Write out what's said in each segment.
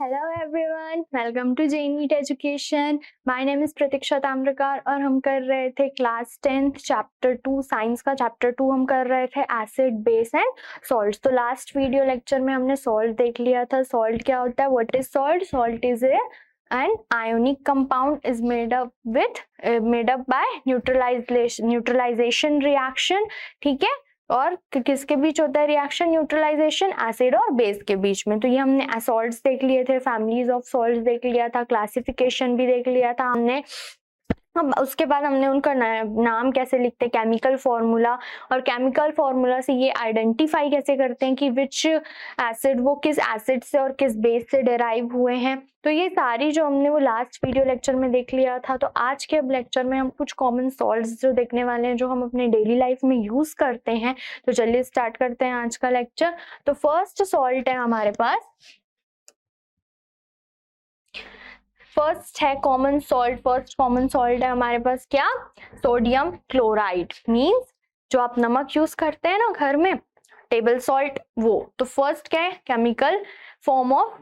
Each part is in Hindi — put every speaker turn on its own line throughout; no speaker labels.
Hello everyone, welcome to Jenit education. My name is Pratiksha Tamrakar और हम कर रहे थे क्लास 10th चैप्टर 2 साइंस का चैप्टर 2 हम कर रहे थे एसिड बेस एंड सॉल्ट। तो लास्ट वीडियो लेक्चर में हमने सॉल्ट देख लिया था। सॉल्ट क्या होता है, what is salt? Salt is an ionic compound is made up by neutralization reaction। ठीक है, और किसके बीच होता है रिएक्शन न्यूट्रलाइजेशन? एसिड और बेस के बीच में। तो ये हमने सॉल्ट्स देख लिए थे, फैमिलीज ऑफ सॉल्ट्स देख लिया था, क्लासिफिकेशन भी देख लिया था हमने। अब उसके बाद हमने उनका नाम कैसे लिखते हैं, केमिकल फॉर्मूला, और केमिकल फॉर्मूला से ये आइडेंटिफाई कैसे करते हैं कि विच एसिड, वो किस एसिड से और किस बेस से डेराइव हुए हैं। तो ये सारी जो हमने वो लास्ट वीडियो लेक्चर में देख लिया था। तो आज के लेक्चर में हम कुछ कॉमन सॉल्ट्स जो देखने वाले हैं जो हम अपने डेली लाइफ में यूज करते हैं। तो चलिए स्टार्ट करते हैं आज का लेक्चर। तो फर्स्ट सॉल्ट है हमारे पास, फर्स्ट है common salt. First common salt है हमारे पास क्या? Sodium chloride. मींस जो आप नमक यूज करते हैं ना घर में, टेबल सॉल्ट, वो। तो फर्स्ट क्या है? Chemical form of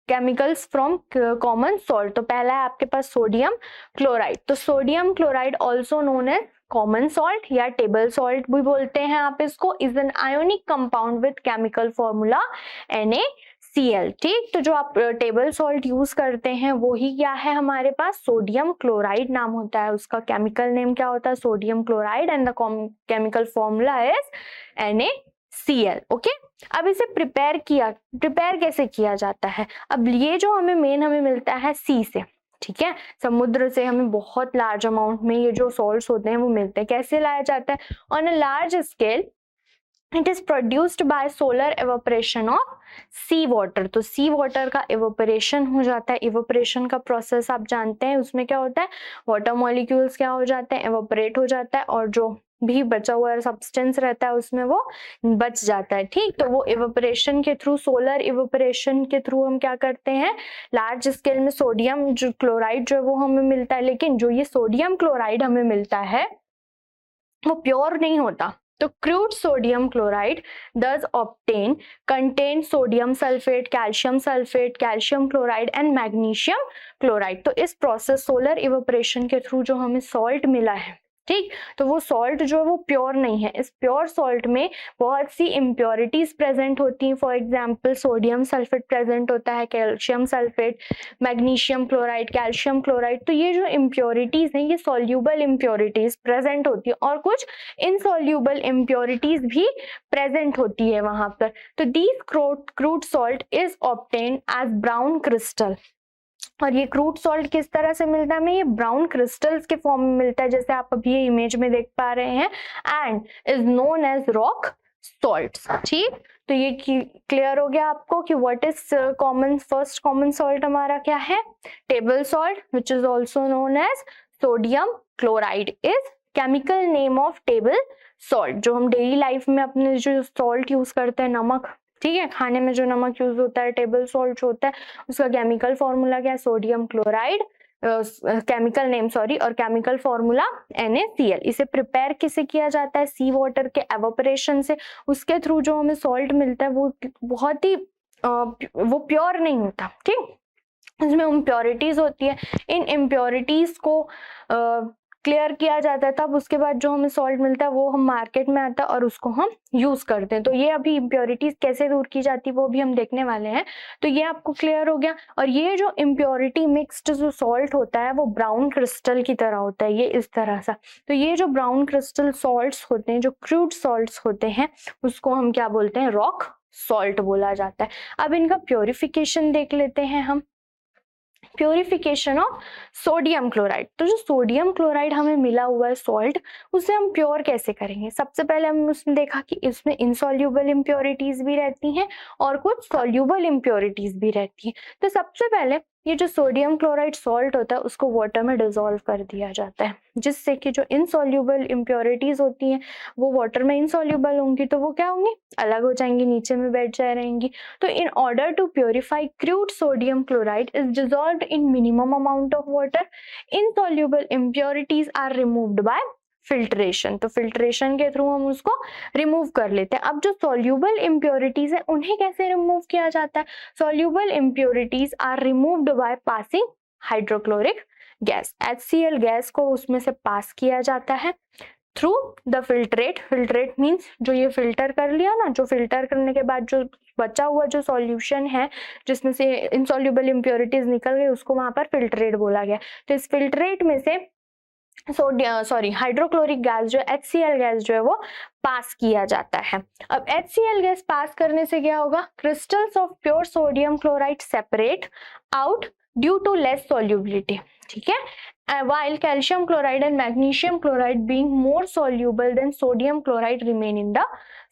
chemicals from common salt. तो पहला है आपके पास सोडियम क्लोराइड। तो sodium chloride also known as common salt या टेबल सॉल्ट भी बोलते हैं आप इसको, is an ionic compound with chemical formula NaCl। ठीक, तो जो आप टेबल सॉल्ट यूज करते हैं वो ही क्या है हमारे पास? सोडियम क्लोराइड नाम होता है उसका। केमिकल नेम क्या होता है? Sodium chloride and the chemical formula is NaCl। Okay, अब इसे प्रिपेयर कैसे किया जाता है? अब ये जो हमें मिलता है सी से, ठीक है, समुद्र से हमें बहुत लार्ज अमाउंट में ये जो सॉल्ट्स होते हैं वो मिलते हैं। कैसे लाया जाता है? On a large scale it is produced by solar evaporation of sea water. तो सी वाटर का एवोपरेशन हो जाता है। एवोपरेशन का प्रोसेस आप जानते हैं, उसमें क्या होता है? वाटर मॉलिक्यूल्स क्या हो जाते हैं? एवोपरेट हो जाता है, और जो भी बचा हुआ सब्सटेंस रहता है उसमें वो बच जाता है। ठीक, तो वो एवोपरेशन के थ्रू, सोलर एवोपरेशन के थ्रू हम क्या करते हैं? लार्ज स्केल में सोडियम जो क्लोराइड जो वो हमें मिलता है। लेकिन जो ये सोडियम क्लोराइड हमें मिलता है वो प्योर नहीं होता। तो crude sodium chloride does obtain contain sodium sulphate, calcium chloride and magnesium chloride. तो इस प्रोसेस सोलर इवेपोरेशन के थ्रू जो हमें सॉल्ट मिला है, ठीक, तो वो सॉल्ट जो है वो प्योर नहीं है। इस प्योर सॉल्ट में बहुत सी इम्प्योरिटीज प्रेजेंट होती हैं। For example sodium sulphate present होता है, calcium sulphate, magnesium chloride, calcium chloride. तो ये जो इम्प्योरिटीज हैं ये सॉल्यूबल इम्प्योरिटीज प्रेजेंट होती है, और कुछ इनसॉल्यूबल इम्प्योरिटीज भी प्रेजेंट होती है वहां पर। तो this crude salt is obtained as brown crystal. और ये क्रूड सॉल्ट किस तरह से मिलता है हमें? ये ब्राउन क्रिस्टल्स के फॉर्म में मिलता है, जैसे आप अभी ये इमेज में देख पा रहे हैं, and is known as rock salts. ठीक, तो ये क्लियर हो गया आपको कि what is first common salt हमारा क्या है? Table salt, which is also known as sodium chloride, is chemical name of table salt. जो हम डेली लाइफ में अपने जो सॉल्ट यूज करते हैं, नमक, ठीक है, खाने में जो नमक यूज होता है, टेबल सॉल्ट होता है, उसका केमिकल फॉर्मूला क्या है? Sodium chloride, chemical name sorry, और केमिकल फॉर्मूला NaCl। इसे प्रिपेयर किसे किया जाता है? सी वाटर के एवोपरेशन से। उसके थ्रू जो हमें सॉल्ट मिलता है वो बहुत ही वो प्योर नहीं होता। ठीक, इसमें इम्प्योरिटीज होती है। इन इम्प्योरिटीज को क्लियर किया जाता है, तब उसके बाद जो हमें सॉल्ट मिलता है वो हम मार्केट में आता है और उसको हम यूज करते हैं। तो ये अभी इम्प्योरिटीज कैसे दूर की जाती है वो भी हम देखने वाले हैं। तो ये आपको क्लियर हो गया। और ये जो इम्प्योरिटी मिक्स्ड जो सॉल्ट होता है वो ब्राउन क्रिस्टल की तरह होता है, ये इस तरह सा। तो ये जो ब्राउन क्रिस्टल सॉल्ट्स होते हैं, जो क्रूड सॉल्ट्स होते हैं, उसको हम क्या बोलते हैं? रॉक सॉल्ट बोला जाता है। अब इनका प्योरिफिकेशन देख लेते हैं हम। Purification of sodium chloride. तो जो सोडियम क्लोराइड हमें मिला हुआ है सॉल्ट, उसे हम प्योर कैसे करेंगे? सबसे पहले हमने उसमें देखा कि इसमें इनसॉल्यूबल इम्प्योरिटीज भी रहती हैं और कुछ सॉल्यूबल इम्प्योरिटीज भी रहती हैं। तो सबसे पहले ये जो सोडियम क्लोराइड सॉल्ट होता है उसको वाटर में डिसॉल्व कर दिया जाता है, जिससे कि जो इनसॉल्यूबल इम्प्योरिटीज होती हैं वो वाटर में इनसॉल्यूबल होंगी, तो वो क्या होंगी? अलग हो जाएंगी, नीचे में बैठ जाए रहेंगी। तो in order to purify crude sodium chloride is dissolved in minimum amount of water, insoluble impurities are removed by filtration, तो फिल्ट्रेशन के थ्रू हम उसको रिमूव कर लेते हैं। अब जो सॉल्यूबल इम्प्योरिटीज है उन्हें कैसे रिमूव किया जाता है? Soluble impurities are removed by passing hydrochloric gas. HCl gas को उसमें से पास किया जाता है through the filtrate. Filtrate means जो ये फिल्टर कर लिया ना, जो फिल्टर करने के बाद जो बचा हुआ जो सॉल्यूशन है जिसमें से इनसॉल्युबल इम्प्योरिटीज निकल गई उसको वहां पर फिल्ट्रेट बोला गया। तो इस फिल्ट्रेट में से हाइड्रोक्लोरिक गैस जो HCl गैस जो है वो पास किया जाता है। अब HCl गैस पास करने से क्या होगा? Crystals of pure sodium chloride separate out due to less solubility, ठीक है, while calcium chloride and magnesium chloride being more soluble than sodium chloride remain in the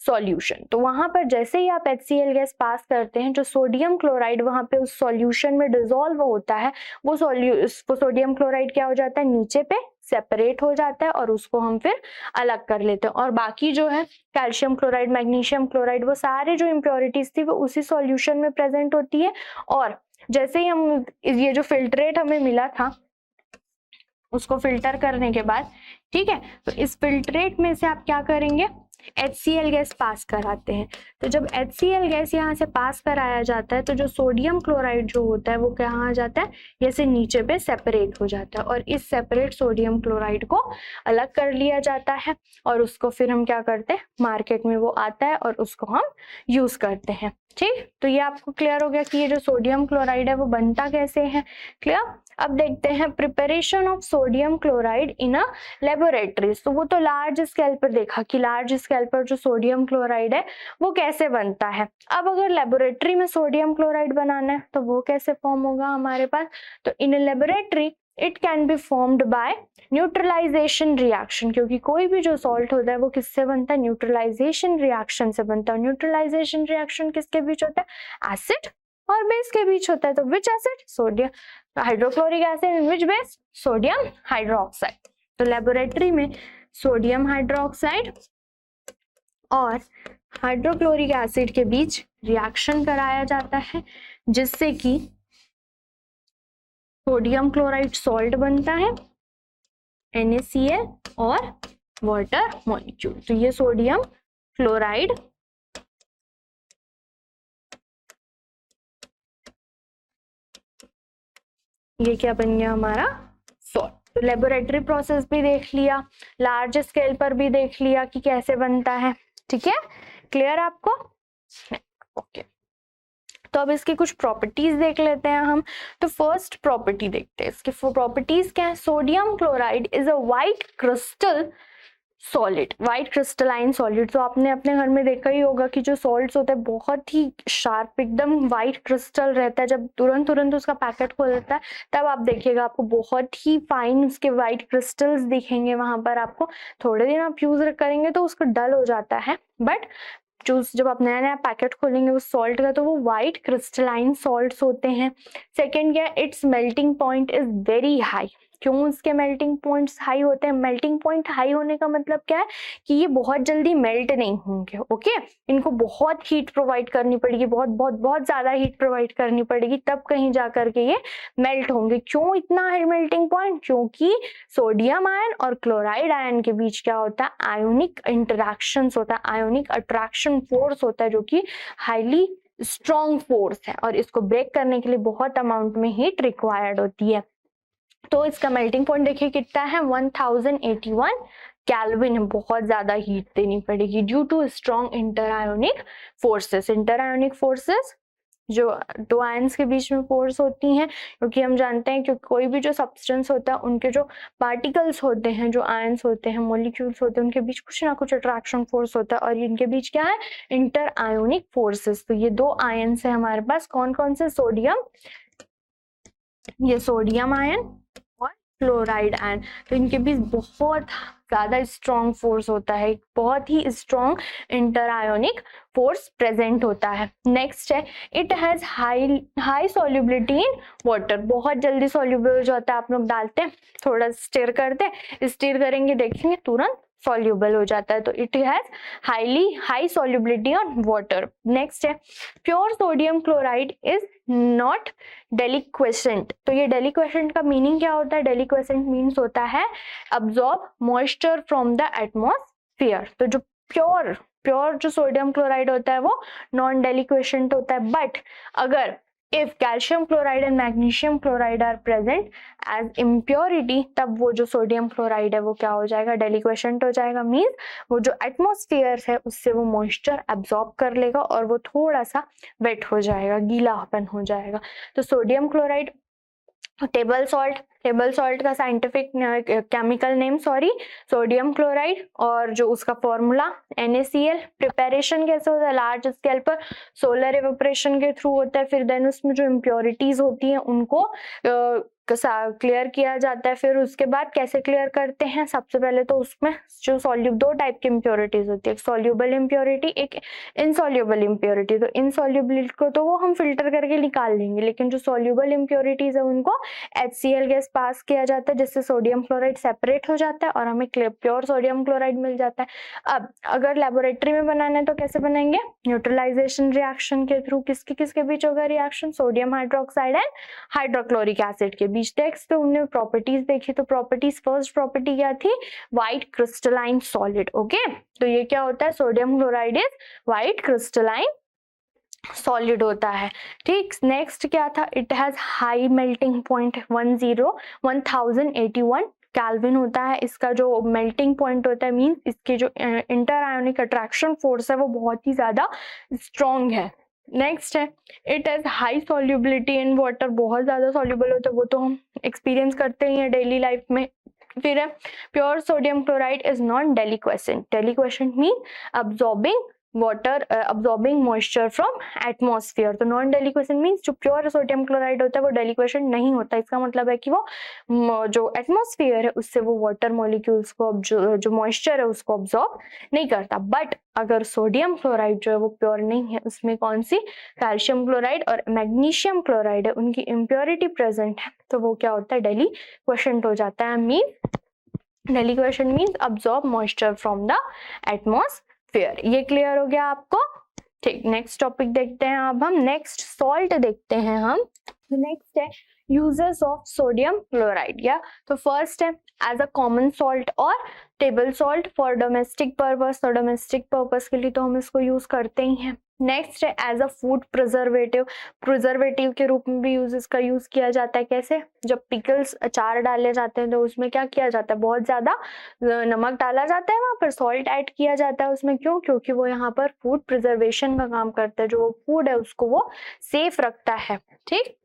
solution। तो वहां पर जैसे ही आप HCl गैस पास करते हैं, जो सोडियम क्लोराइड वहां पे उस सॉल्यूशन में डिसॉल्व होता है, वो सोडियम क्लोराइड क्या हो जाता है? नीचे पे सेपरेट हो जाता है और उसको हम फिर अलग कर लेते हैं। और बाकी जो है कैल्शियम क्लोराइड, मैग्नीशियम क्लोराइड, वो सारे जो इम्प्योरिटीज थी वो उसी सॉल्यूशन में प्रेजेंट होती है। और जैसे ही हम ये जो फिल्ट्रेट हमें मिला था उसको फिल्टर करने के बाद, ठीक है, तो इस फिल्ट्रेट में से आप क्या करेंगे? HCl गैस पास कराते हैं। तो जब HCl गैस यहाँ से पास कराया जाता है तो जो सोडियम क्लोराइड जो होता है वो कहाँ आ जाता है? जैसे नीचे पे सेपरेट हो जाता है और इस सेपरेट सोडियम क्लोराइड को अलग कर लिया जाता है और उसको फिर हम क्या करते हैं? मार्केट में वो आता है और उसको हम यूज करते हैं। ठीक, तो ये आपको क्लियर हो गया कि ये जो सोडियम क्लोराइड है वो बनता कैसे है। क्लियर? अब देखते हैं preparation of sodium chloride in a laboratories. तो वो तो लार्ज स्केल पर देखा कि लार्ज स्केल पर जो सोडियम क्लोराइड है वो कैसे बनता है। अब अगर लेबोरेटरी में सोडियम क्लोराइड बनाना है तो वो कैसे फॉर्म होगा हमारे पास? तो in laboratory it can be formed by neutralization reaction, क्योंकि कोई भी जो सॉल्ट होता है वो किससे बनता है? न्यूट्रलाइजेशन रिएक्शन से बनता है। न्यूट्रलाइजेशन रिएक्शन किसके बीच होता है? एसिड और बेस के बीच होता है। तो विच एसिड? Sodium hydrochloric acid. विच बेस? Sodium hydroxide. तो लेबोरेटरी में सोडियम हाइड्रोक्साइड और हाइड्रोक्लोरिक एसिड के बीच रिएक्शन कराया जाता है जिससे कि सोडियम क्लोराइड सॉल्ट बनता है, NaCl और वाटर मॉलिक्यूल। तो ये सोडियम क्लोराइड ये क्या बन गया हमारा? सॉल्ट। तो लेबोरेटरी प्रोसेस भी देख लिया, लार्ज स्केल पर भी देख लिया कि कैसे बनता है। ठीक है, क्लियर आपको? ओके, तो अब इसकी कुछ प्रॉपर्टीज देख लेते हैं हम। तो फर्स्ट प्रॉपर्टी देखते हैं इसकी प्रॉपर्टीज क्या है। Sodium chloride is a white crystal solid, white crystalline solid. तो आपने अपने घर में देखा ही होगा कि जो सॉल्ट्स होते हैं बहुत ही शार्प, एकदम व्हाइट क्रिस्टल रहता है। जब तुरंत उसका पैकेट खोलता है तब आप देखिएगा आपको बहुत ही फाइन उसके व्हाइट क्रिस्टल्स दिखेंगे वहां पर। आपको थोड़े दिन आप यूज करेंगे तो उसका डल हो जाता है, बट जब आप नया नया पैकेट खोलेंगे उस सॉल्ट का तो वो व्हाइट क्रिस्टलाइन सॉल्ट्स होते हैं। सेकेंड क्या? It's melting point is very high. क्यों उसके मेल्टिंग पॉइंट्स हाई होते हैं? मेल्टिंग पॉइंट हाई होने का मतलब क्या है कि ये बहुत जल्दी मेल्ट नहीं होंगे। ओके, इनको बहुत हीट प्रोवाइड करनी पड़ेगी, बहुत बहुत बहुत ज्यादा हीट प्रोवाइड करनी पड़ेगी तब कहीं जा करके ये मेल्ट होंगे। क्यों इतना हाई मेल्टिंग पॉइंट? क्योंकि सोडियम आयन और क्लोराइड आयन के बीच क्या होता है? आयोनिक इंटरेक्शंस होता है, आयोनिक अट्रैक्शन फोर्स होता है जो कि हाईली स्ट्रॉन्ग फोर्स है और इसको ब्रेक करने के लिए बहुत अमाउंट में हीट रिक्वायर्ड होती है। तो इसका मेल्टिंग पॉइंट देखिए कितना है? 1081 केल्विन। बहुत ज्यादा हीट देनी पड़ेगी due to strong inter ionic forces. Inter ionic forces जो दो आयंस के बीच में फोर्स होती हैं, क्योंकि हम जानते हैं कि कोई भी जो सब्सटेंस होता है उनके जो पार्टिकल्स होते हैं, जो आयंस होते हैं, मॉलिक्यूल्स होते हैं, उनके बीच कुछ ना कुछ अट्रैक्शन फोर्स होता है और इनके बीच क्या है? Inter ionic forces. तो ये दो आयंस है हमारे पास। कौन कौन से? सोडियम, ये सोडियम आयन और क्लोराइड आयन। तो इनके बीच बहुत ज्यादा स्ट्रॉन्ग फोर्स होता है, बहुत ही strong inter ionic force present होता है। नेक्स्ट है it has high solubility in water. बहुत जल्दी सॉल्युबल हो जाता है। आप लोग डालते हैं, थोड़ा स्टिर करते हैं, स्टिर करेंगे देखेंगे तुरंत soluble हो जाता है, तो it has high solubility on water. Next है pure sodium chloride is not deliquescent. तो ये deliquescent का मीनिंग क्या होता है? deliquescent मीन्स होता है absorb moisture from the atmosphere. तो जो प्योर जो सोडियम क्लोराइड होता है वो नॉन डेलिक्वेसेंट होता है, बट अगर if calcium chloride and magnesium chloride are present as impurity, तब वो जो सोडियम क्लोराइड है वो क्या हो जाएगा? डेलिक्वेसेंट हो जाएगा. मीन्स वो जो एटमॉस्फेयर है उससे वो मॉइस्चर एब्जॉर्ब कर लेगा और वो थोड़ा सा वेट हो जाएगा, गीलापन हो जाएगा. तो सोडियम क्लोराइड, टेबल सॉल्ट का scientific chemical name sodium chloride, और जो उसका फॉर्मूला NaCl. प्रिपरेशन कैसे होता है? लार्ज स्केल पर सोलर इवेपोरेशन के थ्रू होता है. फिर देन उसमें जो इम्प्योरिटीज होती हैं उनको क्लियर किया जाता है. फिर उसके बाद कैसे क्लियर करते हैं? सबसे पहले तो उसमें जो दो टाइप की इम्प्योरिटीज होती है, एक सॉल्युबल इम्प्योरिटी, एक इनसॉल्युबल इम्प्योरिटी. तो इनसॉल्युबिलिटी को तो वो हम फिल्टर करके निकाल लेंगे, लेकिन जो सॉल्युबल इम्प्योरिटीज है उनको HCl गैस पास किया जाता है, जिससे सोडियम क्लोराइड सेपरेट हो जाता है और हमें प्योर सोडियम क्लोराइड मिल जाता है. अब अगर लेबोरेटरी में बनाना है तो कैसे बनाएंगे? न्यूट्रलाइजेशन रिएक्शन के थ्रू. किसके बीच होगा reaction? Sodium hydroxide and hydrochloric acid के बीच. टेक्स्ट पे हमने प्रॉपर्टीज देखी, तो प्रॉपर्टीज, फर्स्ट प्रॉपर्टी क्या थी? White crystalline solid. ओके, तो ये क्या होता है? Sodium chloride is white crystalline solid होता है. ठीक, नेक्स्ट क्या था? It has high melting point 1081 kelvin होता है. इसका जो मेल्टिंग पॉइंट होता है मींस इसकी जो इंटर आयोनिक अट्रैक्शन फोर्स है वो बहुत ही ज्यादा स्ट्रॉन्ग है. नेक्स्ट है it has high solubility in water. बहुत ज्यादा सॉल्युबल होता है, वो तो हम एक्सपीरियंस करते ही हैं डेली लाइफ में. फिर है pure sodium chloride is non deliquescent. Deliquescent mean absorbing moisture from atmosphere. तो नॉन डेलिक्वेसेंट मीन्स जो प्योर सोडियम क्लोराइड होता है वो डेलिक्वेसेंट नहीं होता. इसका मतलब है कि वो जो एटमॉस्फेयर है उससे वो वाटर मॉलिक्यूल्स को जो मॉइस्चर है उसको अब्सॉर्ब नहीं करता. बट अगर सोडियम क्लोराइड जो है वो प्योर नहीं है, उसमें कौन सी? कैल्शियम क्लोराइड और मैग्नीशियम क्लोराइड है, उनकी इम्प्योरिटी प्रेजेंट है, तो वो क्या होता है? डेलिक्वेसेंट हो जाता है. Deliquescent means absorb moisture from the atmosphere. ये क्लियर हो गया आपको? ठीक, नेक्स्ट टॉपिक देखते हैं. अब हम नेक्स्ट सॉल्ट देखते हैं. हम नेक्स्ट है यूजेस ऑफ सोडियम क्लोराइड. या तो फर्स्ट है एज अ कॉमन सॉल्ट और table salt for domestic purpose. तो डोमेस्टिक पर्पस के लिए तो हम इसको यूज करते ही हैं. नेक्स्ट है एज अ फूड प्रिजर्वेटिव के रूप में भी इसका यूज किया जाता है. कैसे? जब पिकल्स, अचार डाले जाते हैं तो उसमें क्या किया जाता है? बहुत ज्यादा नमक डाला जाता है, वहां पर सॉल्ट ऐड किया जाता है उसमें. क्यों? क्योंकि वो यहाँ पर फूड प्रिजर्वेशन का काम करता है. जो फूड है उसको वो सेफ रखता है. ठीक,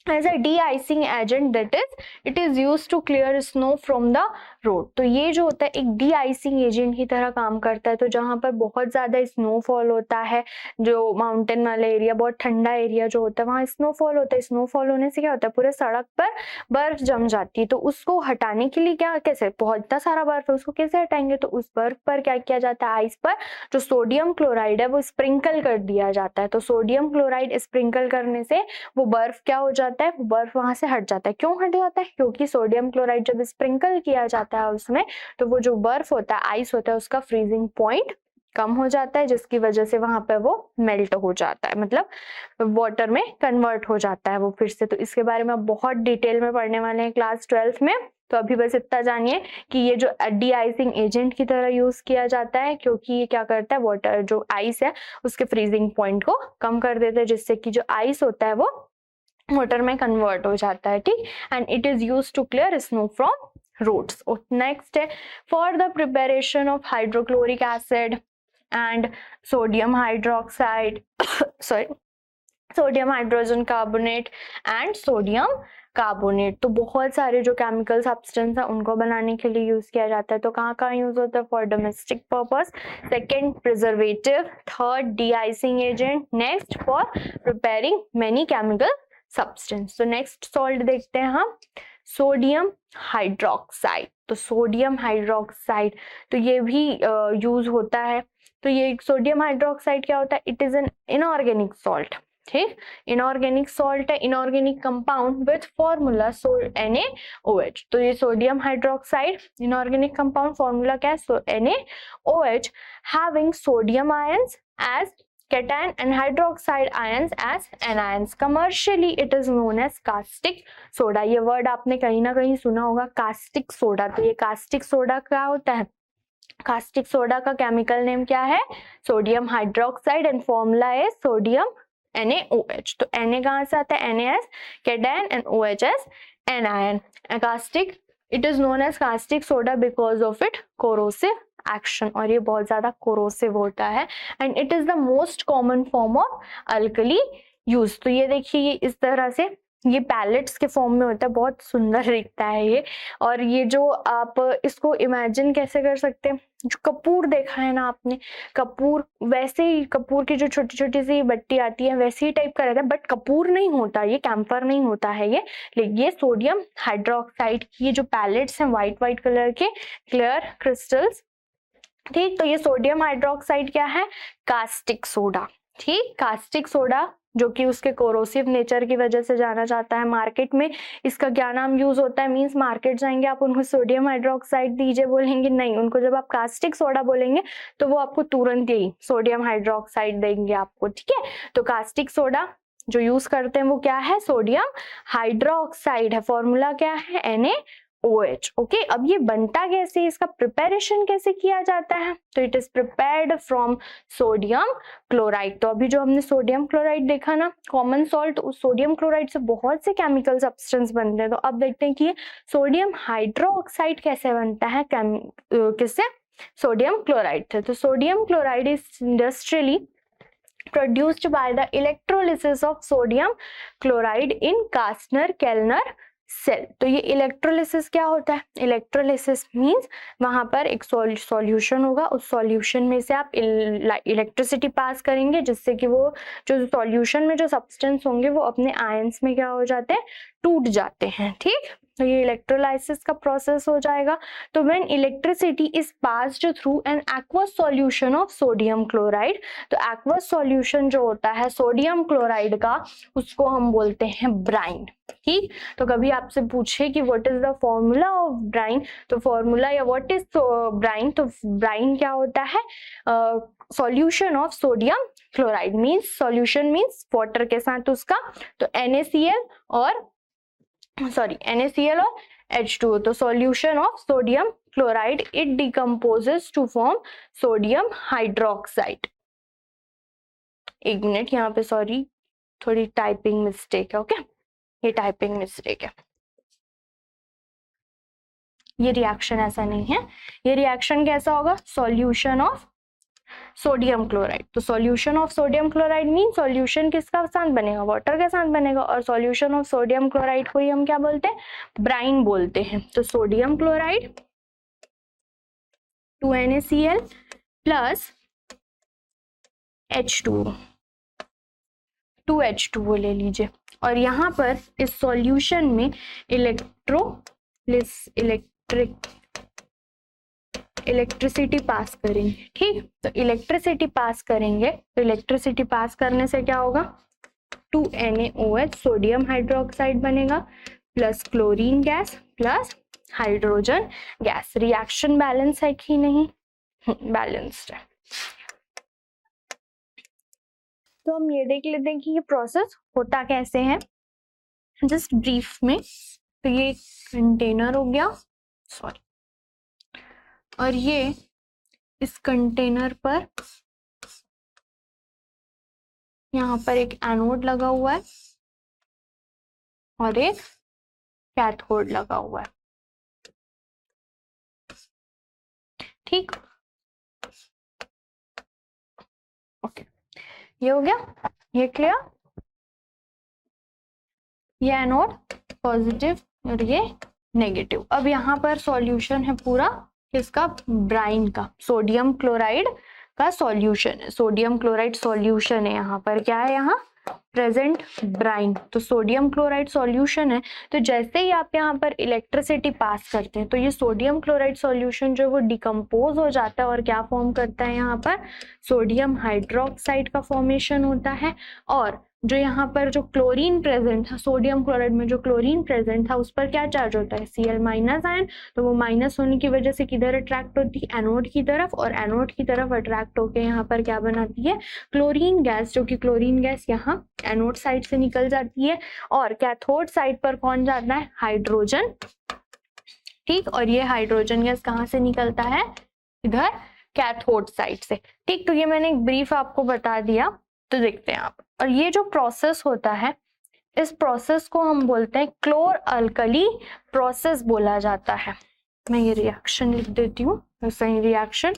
as a de-icing agent, that is it is used to clear snow from the road. तो ये जो होता है एक de-icing agent की तरह काम करता है. तो जहाँ पर बहुत ज्यादा स्नोफॉल होता है, जो माउंटेन वाला एरिया, बहुत ठंडा एरिया जो होता है, वहाँ स्नोफॉल होता है. स्नोफॉल होने से क्या होता है? पूरे सड़क पर बर्फ जम जाती है. तो उसको हटाने के लिए कैसे? बहुत इतना सारा बर्फ है, उसको कैसे हटाएंगे? तो उस बर्फ पर क्या किया जाता है? आइस पर जो सोडियम क्लोराइड है वो स्प्रिंकल कर दिया जाता है. तो सोडियम क्लोराइड स्प्रिंकल करने से वो बर्फ क्या हो जाता है? बर्फ वहां से हट जाता है. क्यों हट जाता है? क्योंकि सोडियम क्लोराइड जब स्प्रिंकल किया जाता है उसमें, तो वो जो बर्फ होता है, आइस होता है, उसका फ्रीजिंग पॉइंट कम हो जाता है, जिसकी वजह से वहां पे वो मेल्ट हो जाता है, मतलब वाटर में कन्वर्ट हो जाता है वो फिर से. तो इसके बारे में आप बहुत डिटेल में पढ़ने वाले हैं क्लास 12 में. तो अभी बस इतना जानिए कि ये जो डी-आइसिंग एजेंट की तरह यूज किया जाता है, क्योंकि ये क्या करता है? वाटर जो आइस है उसके फ्रीजिंग पॉइंट को कम कर देता है, जिससे कि जो आइस होता है वो वाटर में कन्वर्ट हो जाता है. ठीक, and it is used to clear snow from roads. Next है for the preparation of hydrochloric acid and sodium hydroxide sodium hydrogen carbonate and sodium carbonate. तो बहुत सारे जो केमिकल सब्सटेंस है उनको बनाने के लिए यूज किया जाता है. तो कहाँ यूज होता है? For domestic purpose. Second preservative. Third D-icing agent. Next for preparing many chemical substance. तो नेक्स्ट सॉल्ट देखते हैं हम, सोडियम हाइड्रोक्साइड. तो सोडियम हाइड्रोक्साइड तो ये भी यूज होता है. तो ये सोडियम हाइड्रोक्साइड क्या होता है? It is an inorganic salt. ठीक। इनऑर्गेनिक सॉल्ट है, inorganic compound with formula NaOH। तो ये sodium hydroxide inorganic compound, formula क्या है NaOH, having sodium ions as cation and hydroxide ions as anions. Commercially it is known as caustic soda. ये वर्ड आपने कहीं ना कहीं सुना होगा, कास्टिक सोडा। तो ये कास्टिक सोडा क्या होता है? कास्टिक सोडा का केमिकल नेम क्या है? सोडियम हाइड्रोक्साइड एंड फॉर्मूला है सोडियम NaOH। तो Na कहाँ से आता है? Na as cation and OH as anion. Caustic, it is known as caustic soda because of its corrosive action, और ये बहुत ज्यादा कोरोसिव होता है and it is the most common form of alkali use. तो ये देखिए, ये इस तरह से ये पैलेट्स के फॉर्म में होता है, बहुत सुंदर दिखता है ये। और ये जो आप इसको इमेजिन कैसे कर सकते हैं, जो कपूर देखा है ना आपने, कपूर वैसे ही, कपूर की जो छोटी छोटी सी बत्ती आती है वैसे ही टाइप का रहता है, बट कपूर नहीं होता ये, कैंपर नहीं होता है ये। लेकिन ये सोडियम हाइड्रोक्साइड की ये जो पैलेट्स हैं व्हाइट व्हाइट कलर के क्लियर क्रिस्टल्स, ठीक। तो ये सोडियम हाइड्रोक्साइड क्या है? कास्टिक सोडा, ठीक। कास्टिक सोडा जो कि उसके कोरोसिव नेचर की वजह से जाना जाता है। मार्केट में इसका क्या नाम यूज होता है? मींस मार्केट जाएंगे आप, उनको सोडियम हाइड्रोक्साइड दीजिए बोलेंगे नहीं, उनको जब आप कास्टिक सोडा बोलेंगे तो वो आपको तुरंत यही सोडियम हाइड्रोक्साइड देंगे आपको, ठीक है। तो कास्टिक सोडा जो यूज करते हैं वो क्या है? सोडियम हाइड्रोक्साइड है, फॉर्मूला क्या है? NaOH। ओके, अब ये बनता कैसे, इसका प्रिपरेशन कैसे किया जाता है? तो it is prepared from sodium chloride. तो अभी जो हमने सोडियम क्लोराइड देखा ना, कॉमन सॉल्ट, उस सोडियम क्लोराइड से बहुत से केमिकल सब्सटेंस बनते हैं। तो अब देखते हैं कि सोडियम हाइड्रोक्साइड कैसे बनता है, किससे? सोडियम क्लोराइड से। तो sodium chloride is industrially produced by the electrolysis of sodium chloride in Kastner-Kellner cell. तो ये इलेक्ट्रोलिसिस क्या होता है? इलेक्ट्रोलिसिस मींस वहां पर एक सॉल्यूशन होगा, उस सॉल्यूशन में से आप इलेक्ट्रिसिटी पास करेंगे, जिससे कि वो जो सॉल्यूशन में जो सब्सटेंस होंगे वो अपने आयंस में क्या हो जाते हैं? टूट जाते हैं, ठीक। तो ये इलेक्ट्रोलाइसिस का प्रोसेस हो जाएगा। तो when electricity is passed through an aqueous solution of sodium chloride, तो एक्वस सॉल्यूशन जो होता है सोडियम क्लोराइड का, उसको हम बोलते हैं ब्राइन, ठीक। तो कभी आपसे पूछे कि what is the formula of Bryan, तो फॉर्मूला या व्हाट इज ब्राइन, तो ब्राइन क्या होता है? Solution of sodium chloride means, solution means water के साथ उसका, तो NaCl और NaCl और H2O। तो solution of sodium chloride, it decomposes to form sodium hydroxide. एक मिनट, यहाँ पे सॉरी थोड़ी टाइपिंग मिस्टेक है, ओके, ये टाइपिंग मिस्टेक है, ये रिएक्शन ऐसा नहीं है। ये रिएक्शन कैसा होगा? Solution of sodium chloride. तो solution of sodium chloride mean solution किसका साथ बनेगा? वाटर के साथ बनेगा, और सॉल्यूशन ऑफ सोडियम क्लोराइड को ही हम क्या बोलते हैं? ब्राइन बोलते हैं। तो sodium chloride 2NaCl plus H2O, 2H2O ले लीजिए, और यहाँ पर इस सॉल्यूशन में इलेक्ट्रिसिटी पास करेंगे, ठीक। तो इलेक्ट्रिसिटी पास करेंगे, तो इलेक्ट्रिसिटी पास करने से क्या होगा? 2NaOH सोडियम हाइड्रोक्साइड बनेगा, plus chlorine gas plus hydrogen gas. Reaction balance है कि नहीं? बैलेंस्ड है। तो हम ये देख लेते हैं कि ये प्रोसेस होता कैसे है, जस्ट ब्रीफ में। तो ये कंटेनर हो गया, सॉरी, और ये इस कंटेनर पर यहाँ पर एक एनोड लगा हुआ है और एक कैथोड लगा हुआ है, ठीक। ओके, ये हो गया, ये क्लियर। ये एनोड पॉजिटिव और ये नेगेटिव। अब यहाँ पर सॉल्यूशन है पूरा किसका? ब्राइन का, सोडियम क्लोराइड का सॉल्यूशन है। सोडियम क्लोराइड सॉल्यूशन है, यहाँ पर क्या है? यहाँ प्रेजेंट ब्राइन। तो सोडियम क्लोराइड सॉल्यूशन है, तो जैसे ही आप यहाँ पर इलेक्ट्रिसिटी पास करते हैं तो ये सोडियम क्लोराइड सॉल्यूशन जो वो डिकम्पोज हो जाता है और क्या फॉर्म करता है? यहाँ पर सोडियम हाइड्रोक्साइड का फॉर्मेशन होता है, और जो यहाँ पर जो क्लोरीन प्रेजेंट था, सोडियम क्लोराइड में जो क्लोरीन प्रेजेंट था उस पर क्या चार्ज होता है, Cl माइनस आयन, तो वो माइनस होने की वजह से किधर अट्रैक्ट होती है, एनोड की तरफ, और एनोड की तरफ अट्रैक्ट होकर यहाँ पर क्या बनाती है, क्लोरीन गैस, जो कि क्लोरीन गैस यहाँ एनोड साइड से निकल जाती है, और कैथोड साइड पर कौन जाता है, हाइड्रोजन। ठीक, और ये हाइड्रोजन गैस कहाँ से निकलता है, इधर कैथोड साइड से। ठीक, तो ये मैंने एक ब्रीफ आपको बता दिया। तो देखते हैं आप, और ये जो प्रोसेस होता है, इस प्रोसेस को हम बोलते हैं क्लोर अल्कली प्रोसेस बोला जाता है। मैं ये रिएक्शन लिख देती हूँ, सही रिएक्शन।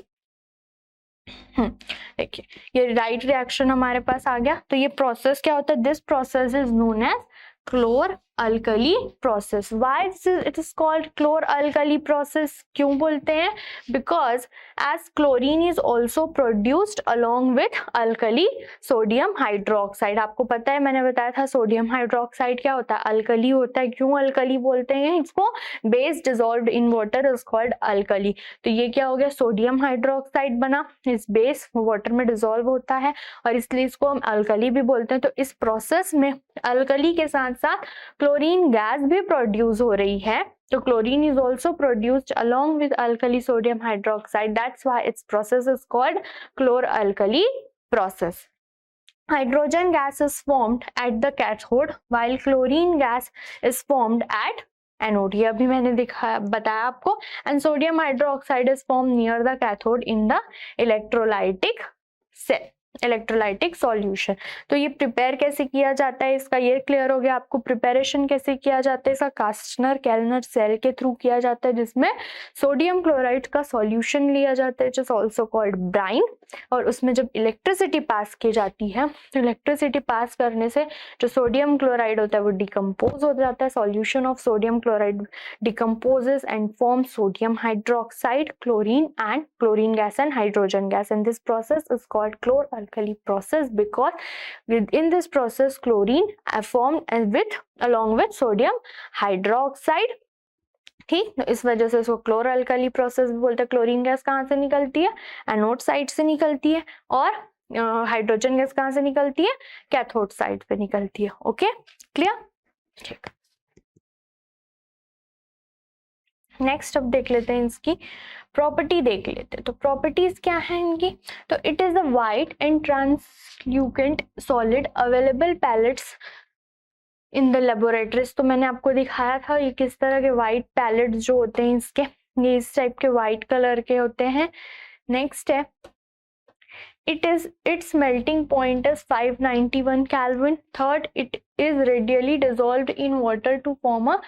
देखिए ये राइट रिएक्शन हमारे पास आ गया। तो ये प्रोसेस क्या होता है, this process is known as chlor alkali process. Why it is called chlor alkali process, क्यों बोलते हैं, because as chlorine is also produced along with alkali sodium hydroxide. आपको पता है, मैंने बताया था सोडियम हाइड्रोक्साइड क्या होता है, अल्कली होता है। क्यों अल्कली बोलते हैं इसको, base dissolved in water is called alkali. तो ये क्या हो गया, सोडियम हाइड्रोक्साइड बना, इस बेस वाटर में डिसॉल्व होता है और इसलिए इसको हम अल्कली भी बोलते हैं। तो इस प्रोसेस में अल्कली के साथ साथ क्लोरीन गैस भी प्रोड्यूस हो रही है। तो chlorine is also produced along with alkali sodium hydroxide. That's why its process is called chlor-alkali process. Hydrogen gas is formed at the cathode while chlorine gas is formed at anode. ये अभी मैंने बताया आपको। And sodium hydroxide is form near the cathode in the electrolytic cell, electrolytic solution. तो ये प्रिपेयर कैसे किया जाता है, इसका ये क्लियर हो गया आपको। प्रिपरेशन कैसे किया जाता है इसका, कास्टनर केल्नर सेल के थ्रू किया जाता है, जिसमें सोडियम क्लोराइड का सॉल्यूशन लिया जाता है, जिस ऑल्सो कॉल्ड ब्राइन, और उसमें जब इलेक्ट्रिसिटी पास की जाती है तो इलेक्ट्रिसिटी पास करने से जो सोडियम क्लोराइड होता है वो डिकम्पोज हो जाता है। Solution of sodium chloride decomposes and form sodium hydroxide, chlorine and chlorine gas and hydrogen gas, and this process is called chlor-alkali process because in this process chlorine formed along with sodium hydroxide। ठीक, तो इस वजह से इसको क्लोर अल्कली प्रोसेस भी बोलते हैं। क्लोरीन गैस कहाँ से निकलती है, एनोड साइड से निकलती है, और हाइड्रोजन गैस कहाँ से निकलती है, कैथोड साइड पे निकलती है। Okay, clear. ठीक, नेक्स्ट अब देख लेते हैं इसकी प्रॉपर्टी, देख लेते हैं। तो प्रॉपर्टीज क्या है इनकी, तो it is a white and translucent solid available pellets in the laboratories. तो मैंने आपको दिखाया था ये किस तरह के वाइट पैलेट्स जो होते हैं इसके, ये इस टाइप के वाइट कलर के होते हैं। नेक्स्ट है, its melting point is 591 Kelvin. Third, it is readily dissolved in water to form a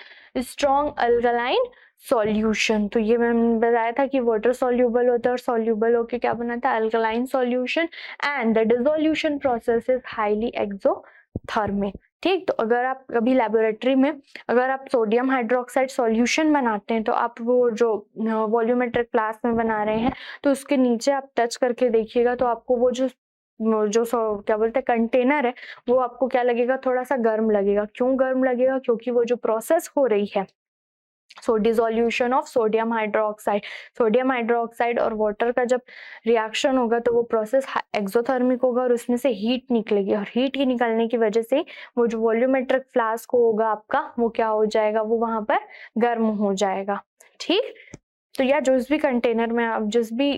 strong alkaline solution. तो ये मैंने बताया था कि वाटर सॉल्यूबल होता है और सॉल्यूबल होके क्या बनाता है, alkaline solution. And the dissolution process is highly exothermic. ठीक, तो अगर आप कभी लेबोरेटरी में अगर आप सोडियम हाइड्रोक्साइड सॉल्यूशन बनाते हैं तो आप वो जो वॉल्यूमेट्रिक क्लास में बना रहे हैं तो उसके नीचे आप टच करके देखिएगा तो आपको वो जो क्या बोलते हैं कंटेनर है वो आपको क्या लगेगा, थोड़ा सा गर्म लगेगा। क्यों गर्म लगेगा, क्योंकि वो जो प्रोसेस हो रही है, सो डिसोल्यूशन ऑफ सोडियम हाइड्रोक्साइड और वाटर का जब रिएक्शन होगा तो वो प्रोसेस एक्सोथर्मिक होगा और उसमें से हीट निकलेगी, और हीट की निकलने की वजह से वो जो वॉल्यूमेट्रिक फ्लास्क होगा आपका वो क्या हो जाएगा, वो वहां पर गर्म हो जाएगा। ठीक, तो या जिस भी कंटेनर में आप जिस भी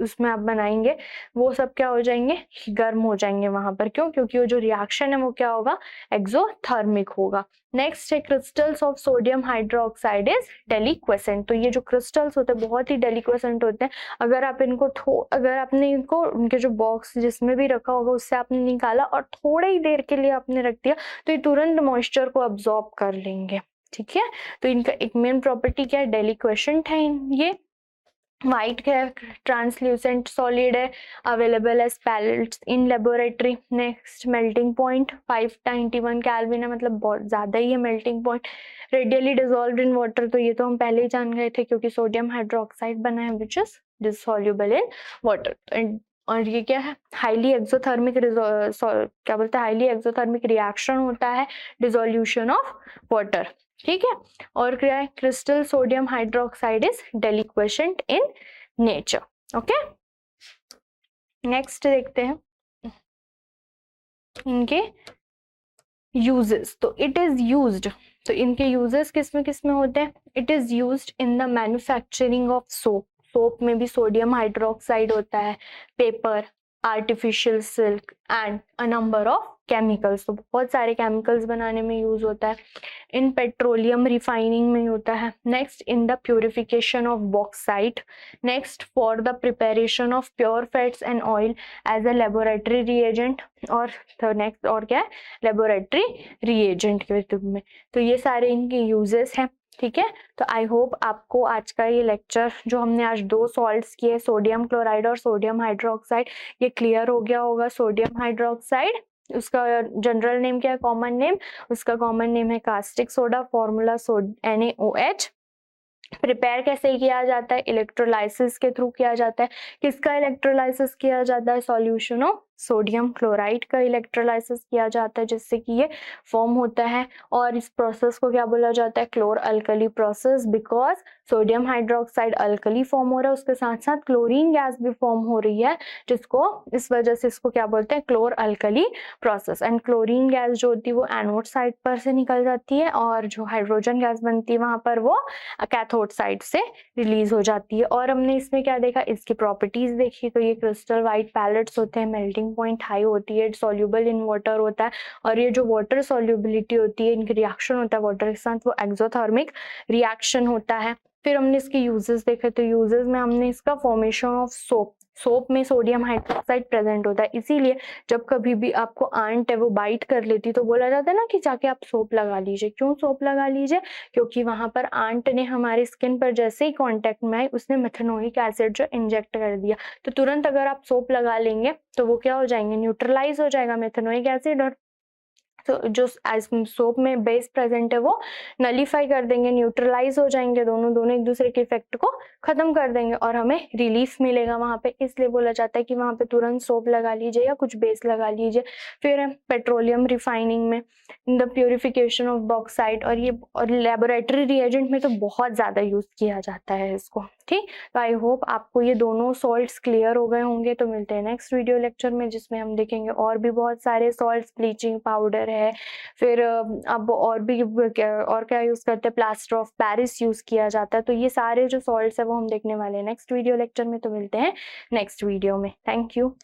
उसमें आप बनाएंगे वो सब क्या हो जाएंगे, गर्म हो जाएंगे वहां पर। क्यों, क्योंकि वो जो रिएक्शन है वो क्या होगा, एक्सोथर्मिक होगा। नेक्स्ट है, crystals of sodium hydroxide is deliquescent. तो ये जो क्रिस्टल्स होते हैं बहुत ही डेलिक्वेसेंट होते हैं। अगर आपने इनको उनके जो बॉक्स जिसमें भी रखा होगा उससे आपने निकाला और थोड़ी ही देर के लिए आपने रख दिया तो ये तुरंत मॉइस्चर को अब्सॉर्ब कर लेंगे। ठीक है, तो इनका एक मेन प्रॉपर्टी क्या है, डेलिक्वेसेंट है। ये वाइट है, ट्रांसल्यूसेंट सॉलिड है, available as pellets in laboratory. Next, melting point 591 kelvin है, मतलब बहुत ज्यादा ही है melting point. Readily dissolved in water, तो ये तो हम पहले ही जान गए थे क्योंकि सोडियम हाइड्रोक्साइड बना है विच इज डिसॉल्युबल इन वाटर। और ये क्या है, हाईली एक्सोथर्मिक क्या बोलते हैं, हाईली एक्सोथर्मिक रिएक्शन होता है, डिसोल्यूशन ऑफ वाटर। ठीक है, और क्या है, crystal sodium hydroxide is deliquescent in nature. Okay, next देखते हैं इनके यूजेस, तो इट इज यूज्ड, तो इनके यूजेस किस में होते हैं? It is used in the manufacturing of soap, soap में भी सोडियम हाइड्रोक्साइड होता है, paper, artificial silk and a number of chemicals, तो बहुत सारे केमिकल्स बनाने में यूज होता है। इन पेट्रोलियम रिफाइनिंग में होता है। Next in the purification of bauxite. Next for the preparation of pure fats and oil as a laboratory reagent, और नेक्स्ट और क्या है? लेबोरेटरी रिएजेंट के रूप में। तो ये सारे इनके यूजेस हैं, ठीक है। तो आई होप आपको आज का ये लेक्चर जो हमने आज 2 सॉल्ट्स किए, सोडियम क्लोराइड और सोडियम हाइड्रोक्साइड, ये क्लियर हो गया होगा। सोडियम हाइड्रोक्साइड, उसका जनरल नेम क्या है, कॉमन नेम? उसका कॉमन नेम है caustic soda, formula NaOH। Prepare कैसे किया जाता है? इलेक्ट्रोलाइसिस के थ्रू किया जाता है। किसका इलेक्ट्रोलाइसिस किया जाता है? सॉल्यूशन ऑफ सोडियम क्लोराइड का इलेक्ट्रोलाइसिस किया जाता है, जिससे कि ये फॉर्म होता है। और इस प्रोसेस को क्या बोला जाता है? क्लोर alkali process, because sodium hydroxide alkali form हो रहा है, उसके साथ साथ क्लोरीन गैस भी फॉर्म हो रही है, जिसको इस वजह से इसको क्या बोलते हैं? क्लोर alkali process. And chlorine gas जो होती है वो एनोड साइड पर से निकल जाती है, और जो हाइड्रोजन गैस बनती है वहां पर वो कैथोड साइड से रिलीज हो जाती है। और हमने इसमें क्या देखा? इसकी प्रॉपर्टीज देखी, तो ये क्रिस्टल वाइट पैलेट्स होते हैं, मेल्टिंग पॉइंट हाई होती है, सॉल्युबल इन वाटर होता है, और ये जो वाटर सॉल्युबिलिटी होती है, इनकी रिएक्शन होता है वाटर के साथ, वो एक्सोथर्मिक रिएक्शन होता है। फिर हमने इसके यूजेस देखे, तो यूजेस में हमने इसका फॉर्मेशन ऑफ सोप, सोप में सोडियम हाइड्रोक्साइड प्रेजेंट होता है, इसीलिए जब कभी भी आपको आंट है वो बाइट कर लेती तो बोला जाता है ना कि जाके आप सोप लगा लीजिए। क्यों सोप लगा लीजिए? क्योंकि वहां पर आंट ने हमारी स्किन पर जैसे ही कांटेक्ट में आई, उसने मेथनोइक एसिड जो इंजेक्ट कर दिया, तो तुरंत अगर आप सोप लगा लेंगे तो वो क्या हो जाएंगे? न्यूट्रलाइज हो जाएगा मेथनोइक एसिड, और तो जो सोप में बेस प्रेजेंट है वो नलीफाई कर देंगे, न्यूट्रलाइज हो जाएंगे, दोनों एक दूसरे के इफेक्ट को खत्म कर देंगे और हमें रिलीफ मिलेगा वहां पे। इसलिए बोला जाता है कि वहां पे तुरंत सोप लगा लीजिए या कुछ बेस लगा लीजिए। फिर पेट्रोलियम रिफाइनिंग में इन द प्यूरिफिकेशन ऑफ बॉक्साइट, और ये और लेबोरेटरी रिएजेंट में तो बहुत ज्यादा यूज किया जाता है इसको, ठीक। तो आई होप आपको ये दोनों सॉल्ट्स क्लियर हो गए होंगे। तो मिलते हैं नेक्स्ट वीडियो लेक्चर में, जिसमें हम देखेंगे और भी बहुत सारे सॉल्ट्स, ब्लीचिंग पाउडर है, फिर अब और भी क्या यूज करते हैं? प्लास्टर ऑफ पेरिस यूज किया जाता है। तो ये सारे जो सॉल्ट्स है वो हम देखने वाले हैं नेक्स्ट वीडियो लेक्चर में। तो मिलते हैं नेक्स्ट वीडियो में। Thank you.